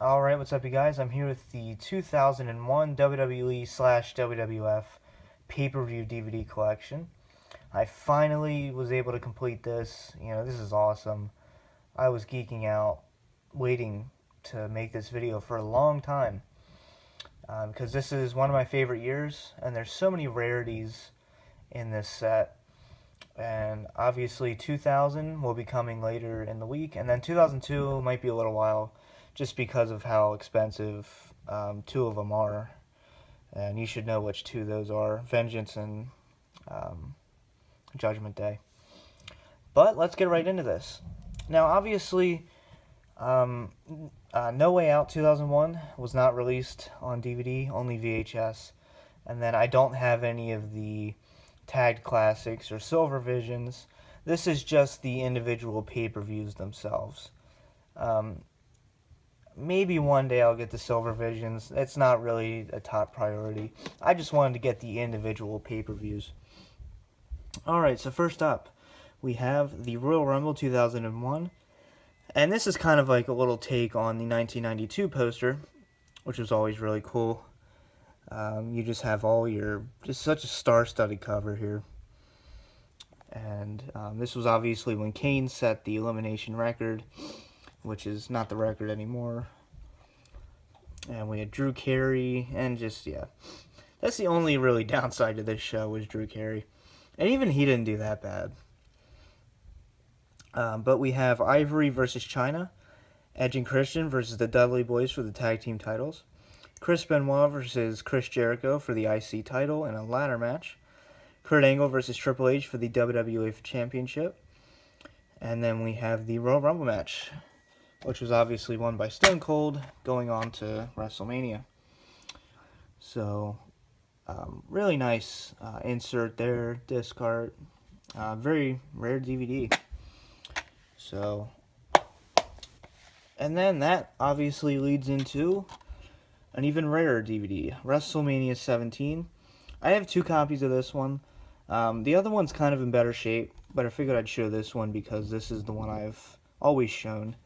Alright, what's up you guys? I'm here with the 2001 WWE/WWF Pay-Per-View DVD Collection. I finally was able to complete this. This is awesome. I was geeking out, waiting to make this video for a long time. Because this is one of my favorite years, and there's so many rarities in this set. And obviously 2000 will be coming later in the week, and then 2002 might be a little while, just because of how expensive two of them are. And you should know which two those are, Vengeance and Judgment Day. But let's get right into this. Now, obviously, No Way Out 2001 was not released on DVD, only VHS. And then I don't have any of the tagged classics or silver visions. This is just the individual pay-per-views themselves. Maybe one day I'll get the silver visions. It's not really a top priority. I just wanted to get the individual pay-per-views. Alright, so first up, we have the Royal Rumble 2001. And this is kind of like a little take on the 1992 poster, which was always really cool. You just have just such a star-studded cover here. And this was obviously when Kane set the elimination record, which is not the record anymore. And we had Drew Carey, and that's the only really downside to this show, was Drew Carey. And even he didn't do that bad. But we have Ivory versus China, Edge and Christian versus the Dudley Boys for the tag team titles, Chris Benoit versus Chris Jericho for the IC title in a ladder match, Kurt Angle versus Triple H for the WWE Championship, and then we have the Royal Rumble match, which was obviously won by Stone Cold, going on to WrestleMania. So, really nice insert there, disc art, very rare DVD. So, and then that obviously leads into an even rarer DVD, WrestleMania 17. I have 2 copies of this one. The other one's kind of in better shape, but I figured I'd show this one because this is the one I've always shown,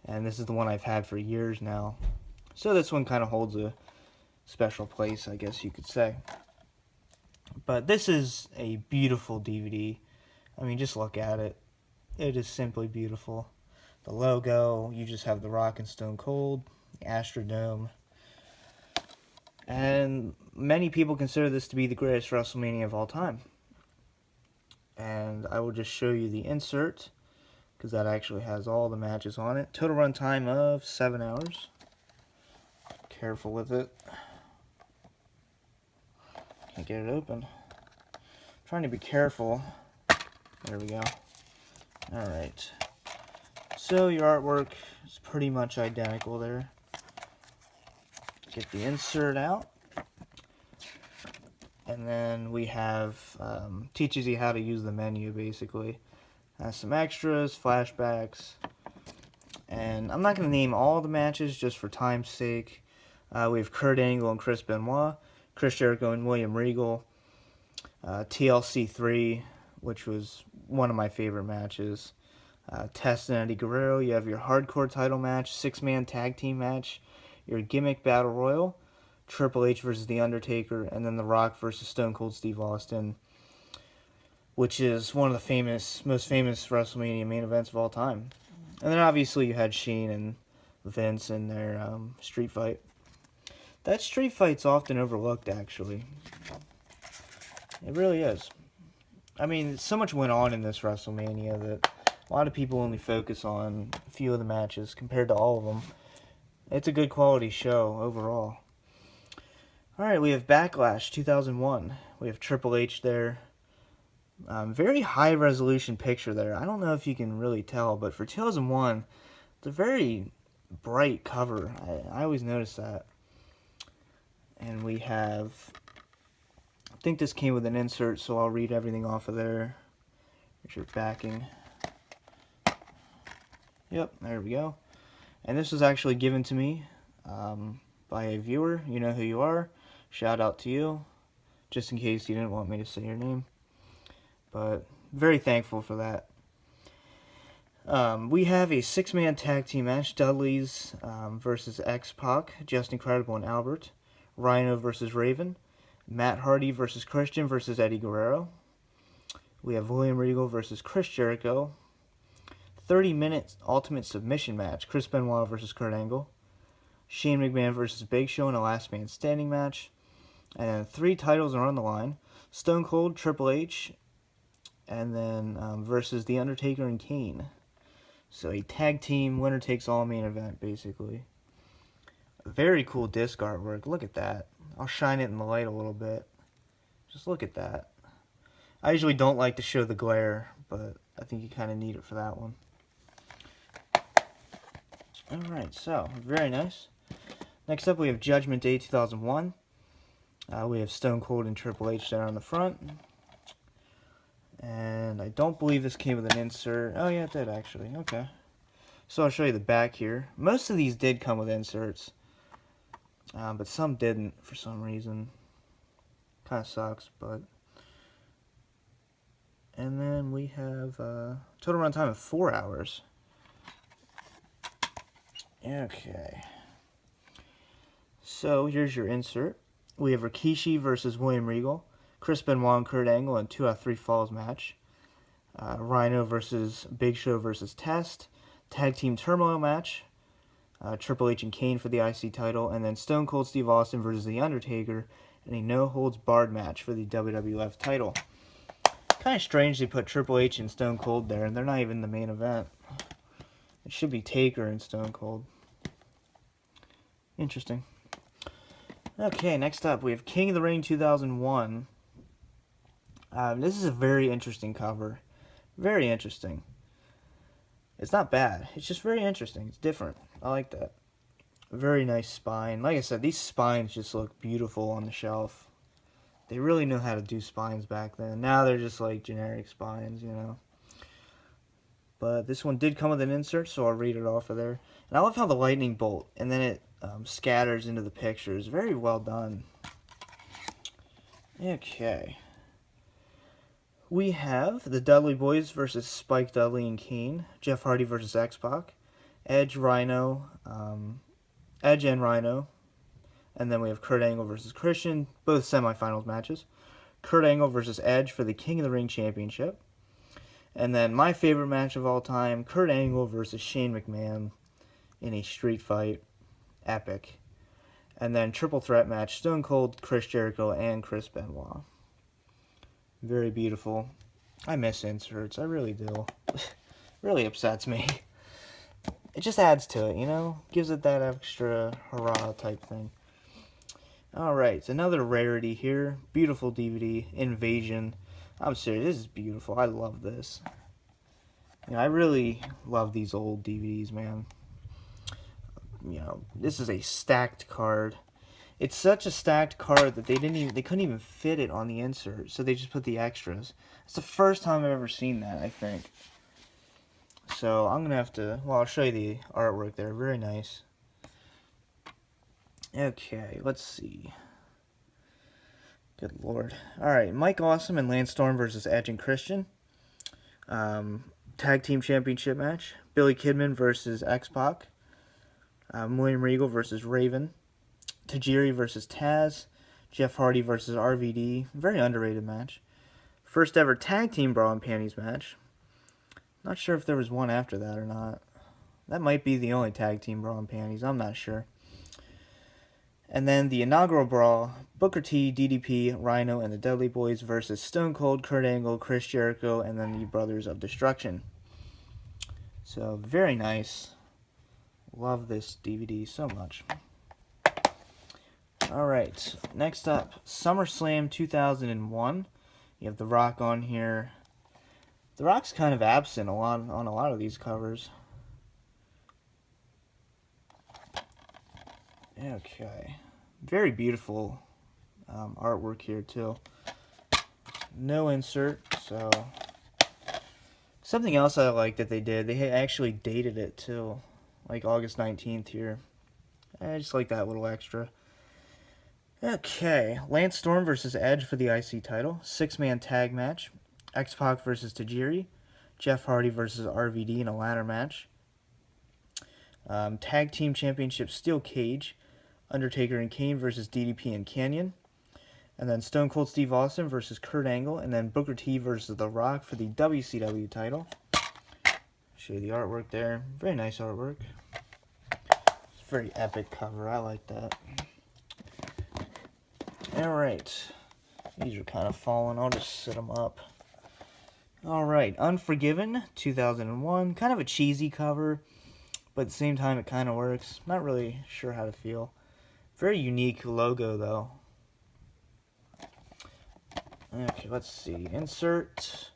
and this is the one I've had for years now. So this one kind of holds a special place, I guess you could say. But this is a beautiful DVD. I mean, just look at it. It is simply beautiful. The logo, you just have The Rock and Stone Cold, the Astrodome. And many people consider this to be the greatest WrestleMania of all time. And I will just show you the insert, because that actually has all the matches on it. Total run time of 7 hours. Careful with it. Can't get it open. I'm trying to be careful. There we go. Alright. So your artwork is pretty much identical there. Get the insert out. And then we have, teaches you how to use the menu, basically. Has some extras, flashbacks. And I'm not going to name all the matches just for time's sake. We have Kurt Angle and Chris Benoit, Chris Jericho and William Regal, TLC 3, which was one of my favorite matches. Test and Eddie Guerrero. You have your hardcore title match, 6-man tag team match, your gimmick battle royal, Triple H versus The Undertaker, and then The Rock versus Stone Cold Steve Austin, which is one of the most famous WrestleMania main events of all time. And then obviously you had Shane and Vince in their street fight. That street fight's often overlooked, actually. It really is. I mean, so much went on in this WrestleMania that a lot of people only focus on a few of the matches compared to all of them. It's a good quality show overall. Alright, we have Backlash 2001. We have Triple H there. Very high resolution picture there. I don't know if you can really tell, but for 2001, it's a very bright cover. I always notice that. And we have, I think this came with an insert, so I'll read everything off of there. Here's your backing. Yep, there we go. And this was actually given to me by a viewer. You know who you are. Shout out to you, just in case you didn't want me to say your name. But very thankful for that. We have a 6-man tag team match. Dudley's versus X-Pac, Just Incredible and Albert. Rhino versus Raven. Matt Hardy versus Christian versus Eddie Guerrero. We have William Regal versus Chris Jericho. 30-minute Ultimate Submission match. Chris Benoit versus Kurt Angle. Shane McMahon versus Big Show in a last man standing match. And then 3 titles are on the line. Stone Cold, Triple H, and then versus The Undertaker and Kane. So a tag team winner takes all main event, basically. Very cool disc artwork. Look at that. I'll shine it in the light a little bit. Just look at that. I usually don't like to show the glare, but I think you kind of need it for that one. Alright, so, very nice. Next up, we have Judgment Day 2001. We have Stone Cold and Triple H there on the front. And I don't believe this came with an insert. Oh, yeah, it did, actually. Okay. So I'll show you the back here. Most of these did come with inserts. But some didn't, for some reason. Kind of sucks, but... And then we have total runtime of 4 hours. Okay. So here's your insert. We have Rikishi versus William Regal. Chris Benoit and Kurt Angle in 2 out of 3 falls match. Rhino versus Big Show versus Test. Tag Team Turmoil match. Triple H and Kane for the IC title. And then Stone Cold Steve Austin versus The Undertaker in a no-holds-barred match for the WWF title. Kind of strange they put Triple H and Stone Cold there, and they're not even the main event. It should be Taker and Stone Cold. Interesting. Okay, next up, we have King of the Ring 2001. This is a very interesting cover. Very interesting. It's not bad. It's just very interesting. It's different. I like that. Very nice spine. Like I said, these spines just look beautiful on the shelf. They really knew how to do spines back then. Now they're just like generic spines, you know. But this one did come with an insert, so I'll read it off of there. And I love how the lightning bolt, and then it scatters into the pictures. Very well done. Okay. We have the Dudley Boys versus Spike Dudley and Kane. Jeff Hardy versus X-Pac. Edge and Rhino. And then we have Kurt Angle versus Christian. Both semifinals matches. Kurt Angle versus Edge for the King of the Ring Championship. And then my favorite match of all time, Kurt Angle versus Shane McMahon in a street fight. Epic. And then triple threat match, Stone Cold, Chris Jericho, and Chris Benoit. Very beautiful. I miss inserts. I really do. Really upsets me. It just adds to it, you know? Gives it that extra hurrah type thing. Alright, another rarity here. Beautiful DVD, Invasion. I'm serious, this is beautiful. I love this. You know, I really love these old DVDs, man. You know, this is a stacked card. It's such a stacked card that they couldn't even fit it on the insert, so they just put the extras. It's the first time I've ever seen that, I think. So I'm gonna have to, well, I'll show you the artwork there. Very nice. Okay, let's see. Good lord. Alright, Mike Awesome and Lance Storm versus Edge and Christian. Tag Team Championship match. Billy Kidman versus X-Pac. William Regal versus Raven. Tajiri versus Taz. Jeff Hardy versus RVD. Very underrated match. First ever Tag Team Bra and Panties match. Not sure if there was one after that or not. That might be the only Tag Team Bra and Panties. I'm not sure. And then the inaugural brawl, Booker T, DDP, Rhino, and the Dudley Boys versus Stone Cold, Kurt Angle, Chris Jericho, and then the Brothers of Destruction. So, very nice. Love this DVD so much. Alright, next up, SummerSlam 2001. You have The Rock on here. The Rock's kind of absent on a lot of these covers. Okay. Very beautiful artwork here, too. No insert, so... Something else I like that they did, they actually dated it, too. Like August 19th here. I just like that little extra. Okay. Lance Storm versus Edge for the IC title. 6-man tag match. X-Pac versus Tajiri. Jeff Hardy versus RVD in a ladder match. Tag Team Championship Steel Cage, Undertaker and Kane versus DDP and Canyon. And then Stone Cold Steve Austin versus Kurt Angle. And then Booker T versus The Rock for the WCW title. Show you the artwork there. Very nice artwork. It's a very epic cover. I like that. Alright. These are kind of falling. I'll just set them up. Alright. Unforgiven, 2001. Kind of a cheesy cover, but at the same time it kind of works. Not really sure how to feel. Very unique logo, though. Okay, let's see. Insert.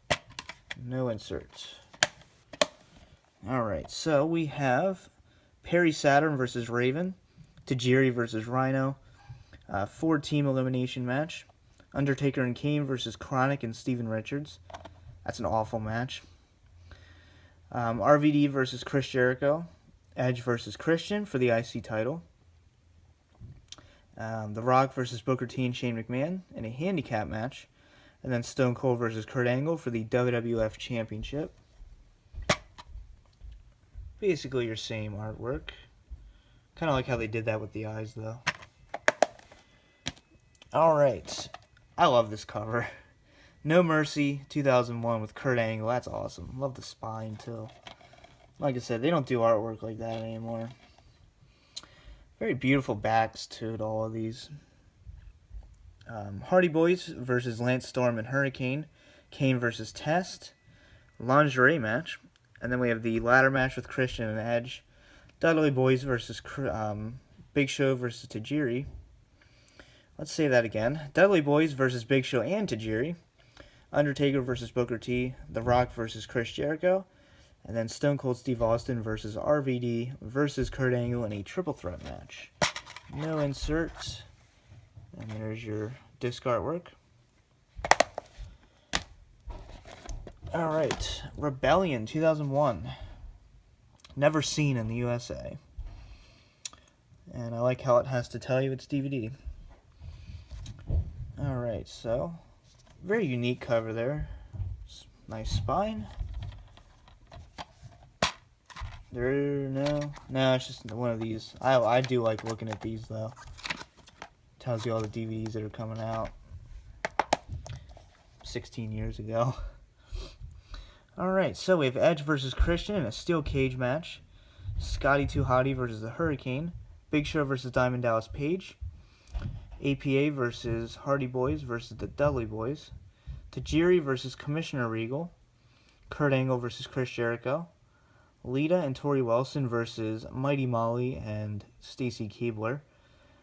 No insert. Alright, so we have Perry Saturn versus Raven. Tajiri versus Rhino. 4-team elimination match. Undertaker and Kane versus Chronic and Steven Richards. That's an awful match. RVD versus Chris Jericho. Edge versus Christian for the IC title. The Rock versus Booker T and Shane McMahon in a handicap match. And then Stone Cold versus Kurt Angle for the WWF Championship. Basically your same artwork. Kind of like how they did that with the eyes, though. Alright. I love this cover. No Mercy, 2001 with Kurt Angle. That's awesome. Love the spine, too. Like I said, they don't do artwork like that anymore. Very beautiful backs, too, to all of these. Hardy Boys versus Lance Storm and Hurricane. Kane versus Test. Lingerie match. And then we have the ladder match with Christian and Edge. Dudley Boys versus Big Show versus Tajiri. Let's say that again. Dudley Boys versus Big Show and Tajiri. Undertaker versus Booker T. The Rock versus Chris Jericho. And then Stone Cold Steve Austin versus RVD versus Kurt Angle in a triple threat match. No insert. And there's your disc artwork. Alright. Rebellion 2001. Never seen in the USA. And I like how it has to tell you it's DVD. Alright, so very unique cover there. Nice spine. No, it's just one of these. I do like looking at these, though. Tells you all the DVDs that are coming out 16 years ago. Alright, so we have Edge versus Christian in a steel cage match. Scotty 2 Hotty versus the Hurricane. Big Show versus Diamond Dallas Page. APA versus Hardy Boys versus the Dudley Boys. Tajiri versus Commissioner Regal. Kurt Angle versus Chris Jericho. Lita and Tori Wilson versus Mighty Molly and Stacy Keibler.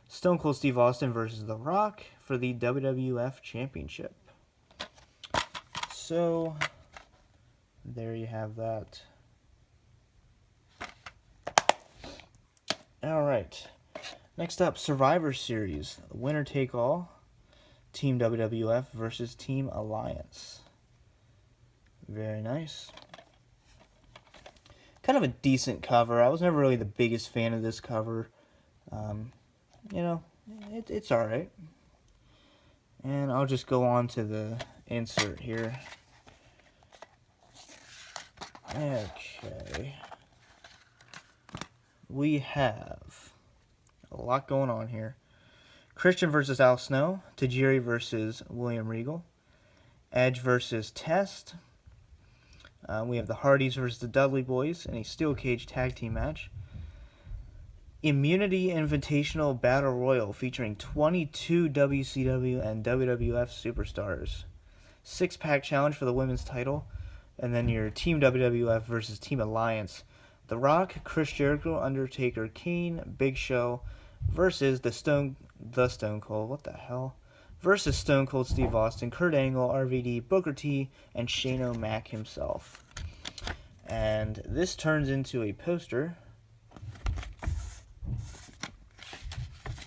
Stone Cold Steve Austin versus The Rock for the WWF Championship. So, there you have that. Alright. Next up, Survivor Series. Winner take all. Team WWF versus Team Alliance. Very nice. Kind of a decent cover. I was never really the biggest fan of this cover. You know, it's alright. And I'll just go on to the insert here. Okay. We have a lot going on here. Christian versus Al Snow. Tajiri versus William Regal. Edge versus Test. We have the Hardys versus the Dudley Boys in a steel cage tag team match. Immunity Invitational Battle Royal featuring 22 WCW and WWF superstars. 6-pack challenge for the women's title. And then your Team WWF versus Team Alliance. The Rock, Chris Jericho, Undertaker, Kane, Big Show versus the Stone Cold. What the hell? Versus Stone Cold Steve Austin, Kurt Angle, RVD, Booker T, and Shane O'Mac himself. And this turns into a poster.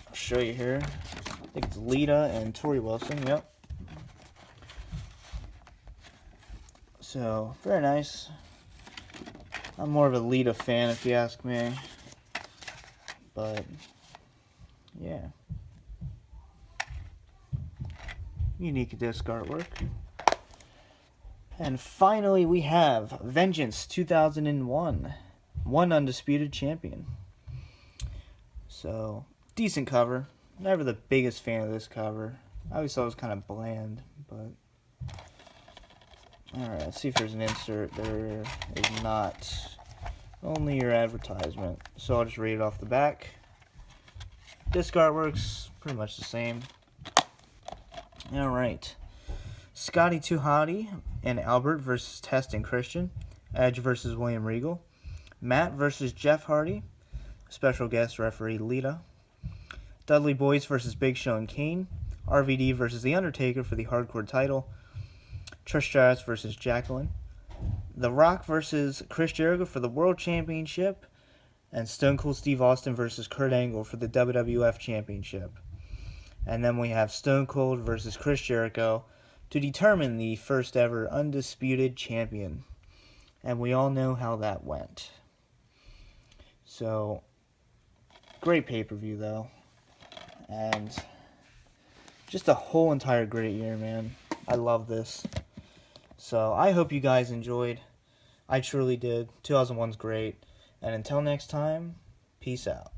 I'll show you here. I think it's Lita and Tori Wilson. Yep. So, very nice. I'm more of a Lita fan, if you ask me. But, yeah. Unique disc artwork. And finally, we have Vengeance 2001, one undisputed champion. So, decent cover. Never the biggest fan of this cover. I always thought it was kind of bland, but... Alright, let's see if there's an insert. There is not. Only your advertisement. So I'll just read it off the back. Disc artwork's pretty much the same. Alright. Scotty 2 Hotty and Albert versus Test and Christian. Edge versus William Regal. Matt versus Jeff Hardy. Special guest referee Lita. Dudley Boyz versus Big Show and Kane. RVD versus The Undertaker for the Hardcore title. Trish Stratus versus Jacqueline. The Rock versus Chris Jericho for the World Championship. And Stone Cold Steve Austin versus Kurt Angle for the WWF Championship. And then we have Stone Cold versus Chris Jericho to determine the first ever undisputed champion. And we all know how that went. So, great pay-per-view though. And just a whole entire great year, man. I love this. So, I hope you guys enjoyed. I truly did. 2001's great. And until next time, peace out.